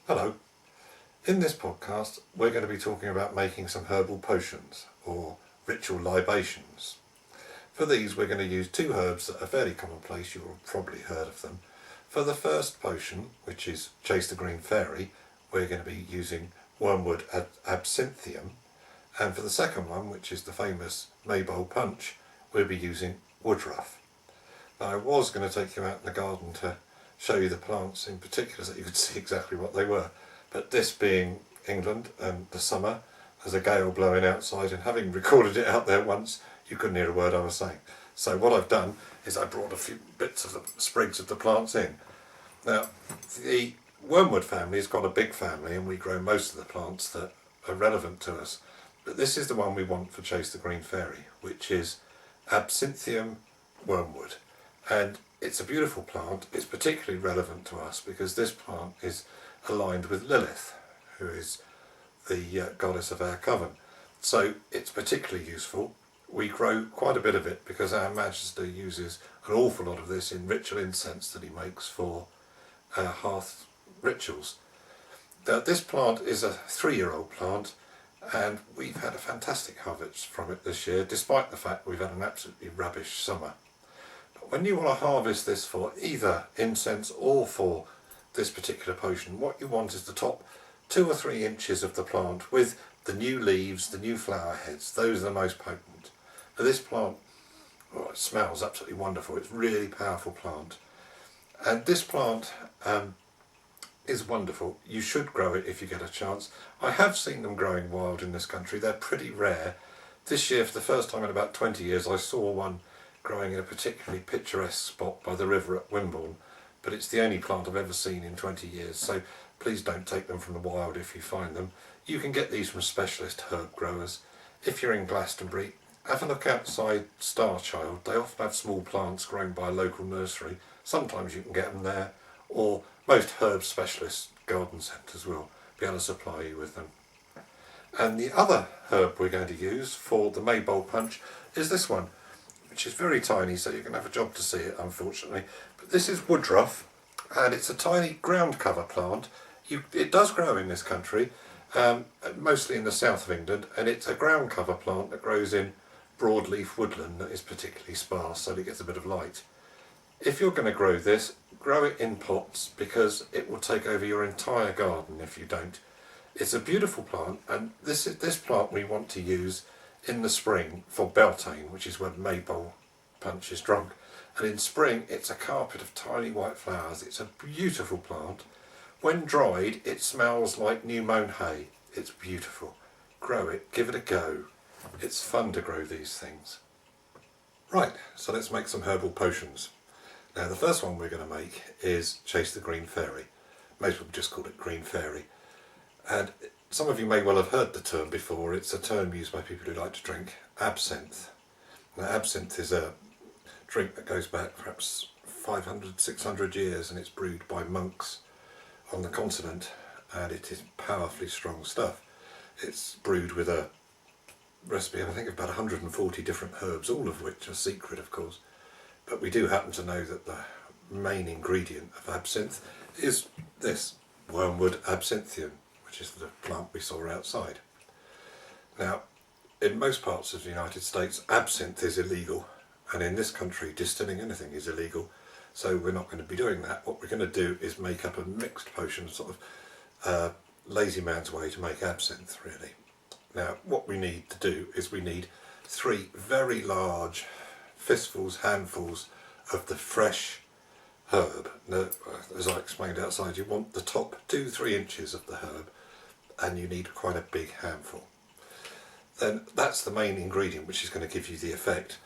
Hello. In this podcast we're going to be talking about making some herbal potions or ritual libations. For these we're going to use two herbs that are fairly commonplace, you've probably heard of them. For the first potion, which is Chase the Green Fairy, we're going to be using wormwood absinthium, and for the second one, which is the famous Maybowl punch, we'll be using woodruff. Now, I was going to take you out in the garden to show you the plants in particular so you could see exactly what they were, but this being England and the summer, there's a gale blowing outside, and having recorded it out there once, you couldn't hear a word I was saying. So what I've done is I brought a few bits of the sprigs of the plants in. Now, the wormwood family has got a big family and we grow most of the plants that are relevant to us. But this is the one we want for Chase the Green Fairy, which is Absinthium wormwood. And it's a beautiful plant. It's particularly relevant to us because this plant is aligned with Lilith, who is the goddess of our coven. So it's particularly useful. We grow quite a bit of it because our Majesty uses an awful lot of this in ritual incense that he makes for hearth rituals. Now, this plant is a 3-year-old plant and we've had a fantastic harvest from it this year, despite the fact we've had an absolutely rubbish summer. But when you want to harvest this for either incense or for this particular potion, what you want is the top 2 or 3 inches of the plant with the new leaves, the new flower heads. Those are the most potent. Now, this plant, well, it smells absolutely wonderful. It's a really powerful plant. And this plant is wonderful. You should grow it if you get a chance. I have seen them growing wild in this country. They're pretty rare. This year, for the first time in about 20 years, I saw one growing in a particularly picturesque spot by the river at Wimborne, but it's the only plant I've ever seen in 20 years, so please don't take them from the wild if you find them. You can get these from specialist herb growers. If you're in Glastonbury, have a look outside Starchild. They often have small plants grown by a local nursery. Sometimes you can get them there, or most herb specialist garden centres will be able to supply you with them. And the other herb we're going to use for the Maybowl punch is this one, which is very tiny, so you're going to have a job to see it, unfortunately. But this is woodruff, and it's a tiny ground cover plant. It does grow in this country, mostly in the south of England, and it's a ground cover plant that grows in broadleaf woodland that is particularly sparse, so that it gets a bit of light. If you're going to grow this, grow it in pots because it will take over your entire garden if you don't. It's a beautiful plant, and this plant we want to use in the spring for Beltane, which is when Maybowl punch is drunk. And in spring it's a carpet of tiny white flowers. It's a beautiful plant. When dried it smells like new mown hay. It's beautiful. Grow it, give it a go. It's fun to grow these things. Right, so let's make some herbal potions. Now, the first one we're going to make is Chase the Green Fairy. Most people just call it Green Fairy. And some of you may well have heard the term before. It's a term used by people who like to drink absinthe. Now, absinthe is a drink that goes back perhaps 500, 600 years, and it's brewed by monks on the continent, and it is powerfully strong stuff. It's brewed with a recipe, I think, of about 140 different herbs, all of which are secret, of course. But we do happen to know that the main ingredient of absinthe is this, wormwood absinthium, which is the plant we saw outside. Now, in most parts of the United States, absinthe is illegal, and in this country, distilling anything is illegal, so we're not going to be doing that. What we're going to do is make up a mixed potion, sort of lazy man's way to make absinthe, really. Now, what we need to do is we need 3 very large fistfuls, handfuls of the fresh herb. Now, as I explained outside, you want the top 2-3 inches of the herb, and you need quite a big handful. Then that's the main ingredient which is going to give you the effect.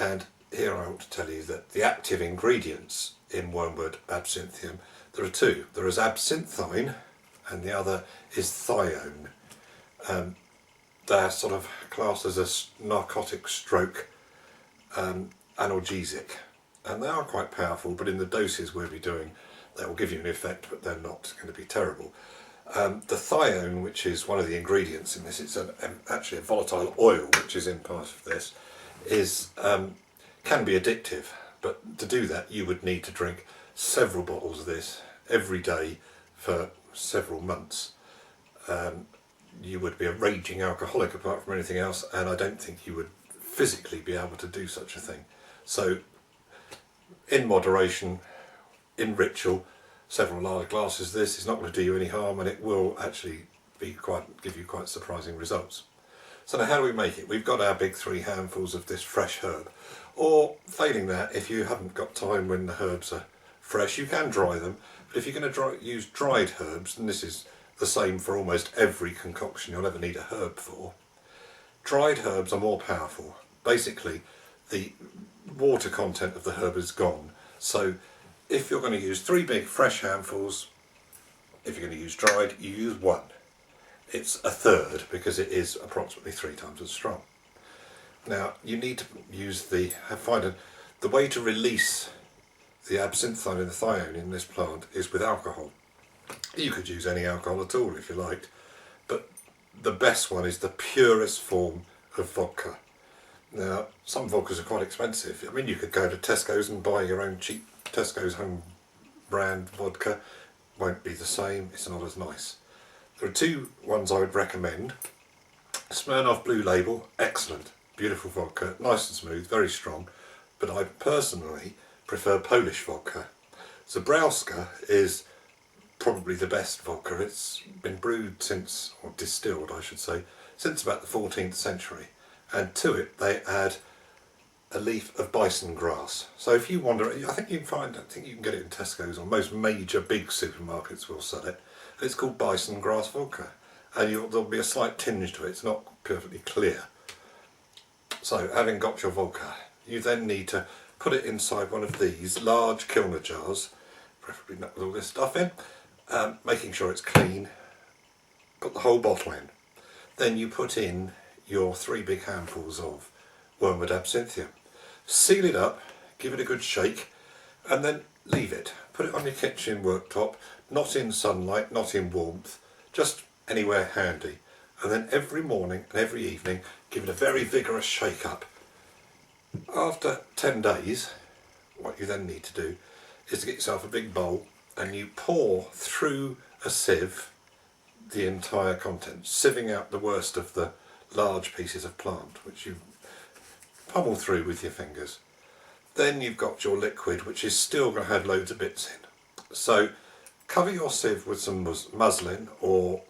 And here I want to tell you that the active ingredients in wormwood absinthium, there are 2. There is absinthine and the other is thione. They're sort of classed as a narcotic stroke analgesic, and they are quite powerful, but in the doses we'll be doing, they will give you an effect, but they're not going to be terrible. The thione, which is one of the ingredients in this, it's actually a volatile oil which is in part of this, can be addictive, but to do that you would need to drink several bottles of this every day for several months, you would be a raging alcoholic apart from anything else, and I don't think you would physically be able to do such a thing. So in moderation, in ritual, several large glasses of this is not going to do you any harm, and it will actually give you quite surprising results. So now how do we make it? We've got our big 3 handfuls of this fresh herb, or failing that, if you haven't got time when the herbs are fresh, you can dry them, but if you're going to use dried herbs, and this is the same for almost every concoction you'll ever need a herb for, dried herbs are more powerful. Basically, the water content of the herb is gone, so if you're going to use 3 big fresh handfuls, if you're going to use dried, you use 1. It's a third because it is approximately 3 times as strong. Now you need to use the way to release the absinthium and the thione in this plant is with alcohol. You could use any alcohol at all if you liked, but the best one is the purest form of vodka. Now some vodkas are quite expensive. I mean, you could go to Tesco's and buy your own cheap Tesco's home brand vodka. Won't be the same, it's not as nice. There are 2 ones I would recommend. Smirnoff Blue Label, excellent, beautiful vodka, nice and smooth, very strong, but I personally prefer Polish vodka. Zabrowska is probably the best vodka. It's been brewed since, or distilled I should say, since about the 14th century, and to it they add a leaf of bison grass. So if you wander, I think you can get it in Tesco's, or most major big supermarkets will sell it. It's called bison grass vodka, and there'll be a slight tinge to it. It's not perfectly clear. So having got your vodka, you then need to put it inside one of these large Kilner jars, preferably not with all this stuff in, making sure it's clean. Put the whole bottle in. Then you put in your 3 big handfuls of wormwood absinthium. Seal it up, give it a good shake, and then leave it. Put it on your kitchen worktop, not in sunlight, not in warmth, just anywhere handy. And then every morning and every evening, give it a very vigorous shake up. After 10 days, what you then need to do is to get yourself a big bowl, and you pour through a sieve the entire contents, sieving out the worst of the large pieces of plant, which you pummel through with your fingers. Then you've got your liquid, which is still going to have loads of bits in. So cover your sieve with some muslin or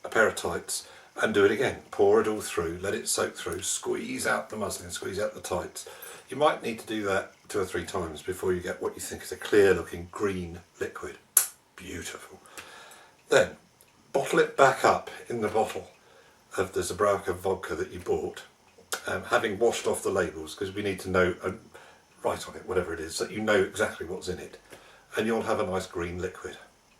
a pair of tights and do it again. Pour it all through, let it soak through, squeeze out the muslin, squeeze out the tights. You might need to do that 2 or 3 times before you get what you think is a clear looking green liquid. Beautiful. Then bottle it back up in the bottle of the Zabrowska vodka that you bought, having washed off the labels, because we need to know, write on it, whatever it is, so that you know exactly what's in it, and you'll have a nice green liquid.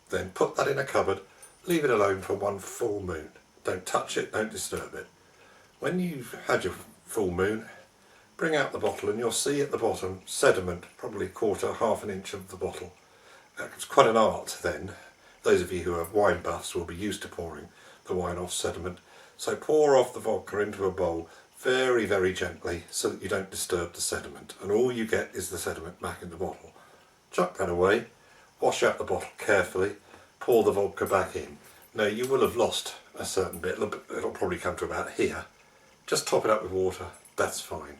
Then put that in a cupboard, leave it alone for 1 full moon. Don't touch it, don't disturb it. When you've had your full moon, bring out the bottle and you'll see at the bottom sediment, probably half an inch of the bottle. It's quite an art then. Those of you who are wine buffs will be used to pouring the wine off sediment. So pour off the vodka into a bowl very, very gently so that you don't disturb the sediment, and all you get is the sediment back in the bottle. Chuck that away, wash out the bottle carefully, pour the vodka back in. Now you will have lost a certain bit, it'll probably come to about here. Just top it up with water, that's fine.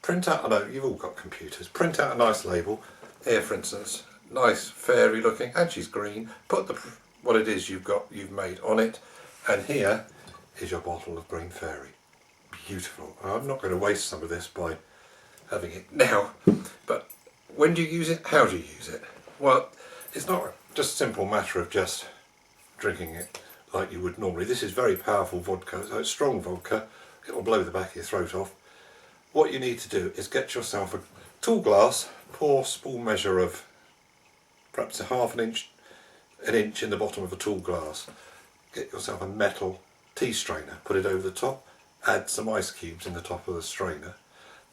Print out, I know you've all got computers, print out a nice label. Here for instance, nice fairy looking, and she's green. Put what it is you've made on it, and here is your bottle of green fairy. Beautiful. I'm not going to waste some of this by having it now, but when do you use it? How do you use it? Well, it's not just a simple matter of just drinking it like you would normally. This is very powerful vodka, so it's strong vodka. It will blow the back of your throat off. What you need to do is get yourself a tall glass, pour a small measure of perhaps an inch in the bottom of a tall glass. Get yourself a metal tea strainer, put it over the top, add some ice cubes in the top of the strainer.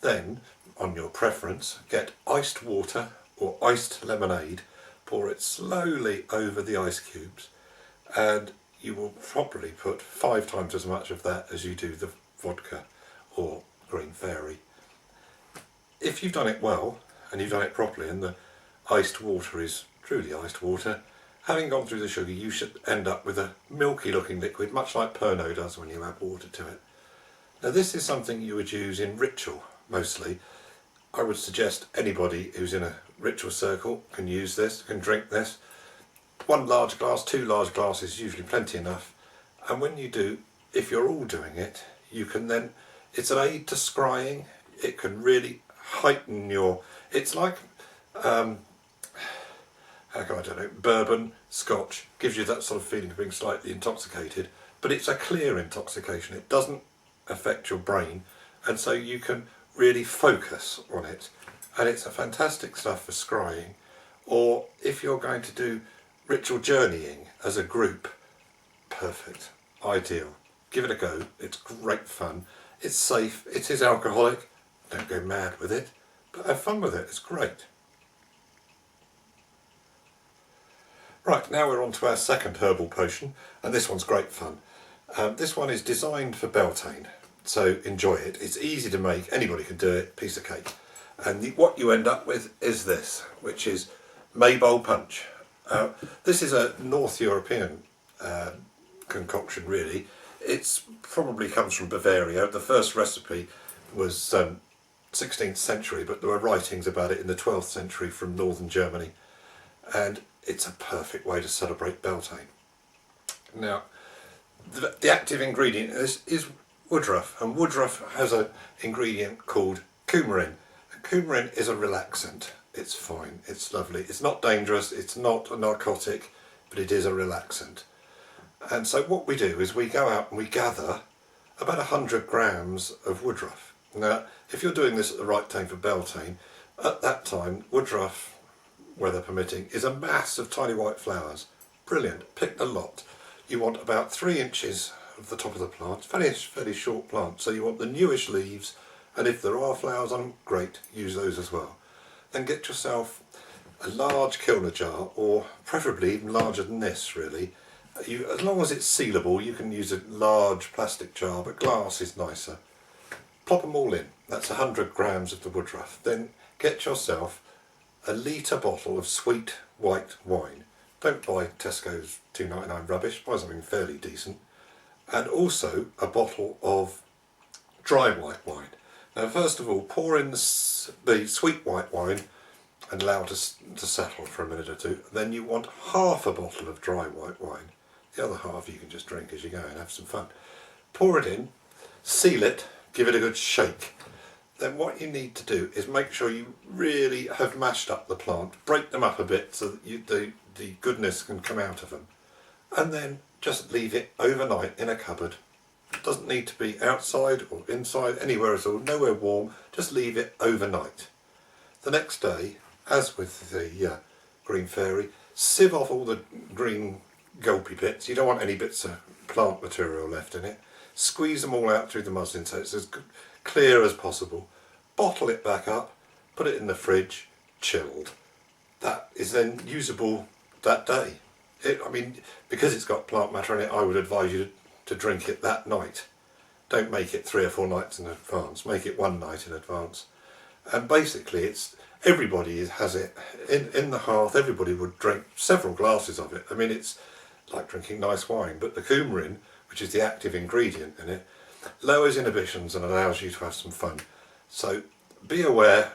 Then, on your preference, get iced water or iced lemonade, pour it slowly over the ice cubes, and you will probably put 5 times as much of that as you do the vodka or green fairy. If you've done it well and you've done it properly and the iced water is truly iced water. Having gone through the sugar, you should end up with a milky looking liquid, much like Pernod does when you add water to it. Now this is something you would use in ritual mostly. I would suggest anybody who's in a ritual circle can use this, can drink this. 1 large glass, 2 large glasses is usually plenty enough. And when you do, if you're all doing it, you can then, it's an aid to scrying. It can really heighten your, it's like, I don't know, bourbon, scotch, gives you that sort of feeling of being slightly intoxicated, but it's a clear intoxication. It doesn't affect your brain, and so you can really focus on it. And it's a fantastic stuff for scrying, or if you're going to do ritual journeying as a group, perfect, ideal. Give it a go, it's great fun, it's safe, it is alcoholic, don't go mad with it, but have fun with it, it's great. Right, now we're on to our second herbal potion, and this one's great fun. This one is designed for Beltane, so enjoy it. It's easy to make, anybody can do it, piece of cake. And what you end up with is this, which is Maybowl Punch. This is a North European concoction really. It's probably comes from Bavaria. The first recipe was 16th century, but there were writings about it in the 12th century from northern Germany. And it's a perfect way to celebrate Beltane. Now, the active ingredient is woodruff, and woodruff has an ingredient called coumarin. And coumarin is a relaxant. It's fine, it's lovely. It's not dangerous, it's not a narcotic, but it is a relaxant. And so what we do is we go out and we gather about 100 grams of woodruff. Now, if you're doing this at the right time for Beltane, at that time, woodruff, weather permitting, is a mass of tiny white flowers. Brilliant, pick a lot. You want about 3 inches of the top of the plant, fairly short plant, so you want the newish leaves, and if there are flowers on them, great, use those as well. Then get yourself a large kilner jar, or preferably even larger than this really. As long as it's sealable, you can use a large plastic jar, but glass is nicer. Plop them all in, that's 100 grams of the woodruff. Then get yourself a litre bottle of sweet white wine. Don't buy Tesco's $2.99 rubbish, buy something fairly decent. And also a bottle of dry white wine. Now first of all, pour in the sweet white wine and allow it to settle for a minute or two. Then you want half a bottle of dry white wine. The other half you can just drink as you go and have some fun. Pour it in, seal it, give it a good shake. Then what you need to do is make sure you really have mashed up the plant, break them up a bit so that the goodness can come out of them. And then just leave it overnight in a cupboard. It doesn't need to be outside or inside, anywhere at all, nowhere warm, just leave it overnight. The next day, as with the green fairy, sieve off all the green gulpy bits. You don't want any bits of plant material left in it. Squeeze them all out through the muslin so it's as clear as possible. Bottle it back up, put it in the fridge, chilled. That is then usable that day. I mean, because it's got plant matter in it, I would advise you to drink it that night. Don't make it 3 or 4 nights in advance, make it 1 night in advance. And basically everybody has it in the hearth. Everybody would drink several glasses of it. I mean, it's like drinking nice wine, but the coumarin, which is the active ingredient in it, lowers inhibitions and allows you to have some fun. So be aware,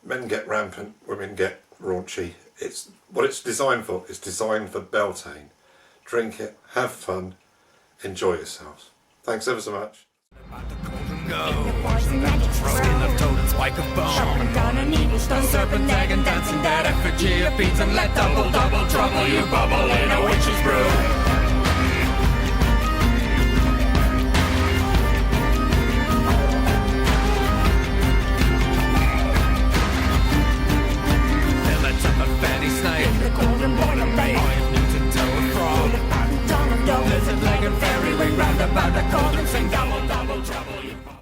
men get rampant, women get raunchy. It's what it's designed for. It's designed for Beltane. Drink it, have fun, enjoy yourselves. Thanks ever so much. Serpent tag and dancing that effigy of beats and let double trouble you bubble in a witch's brew.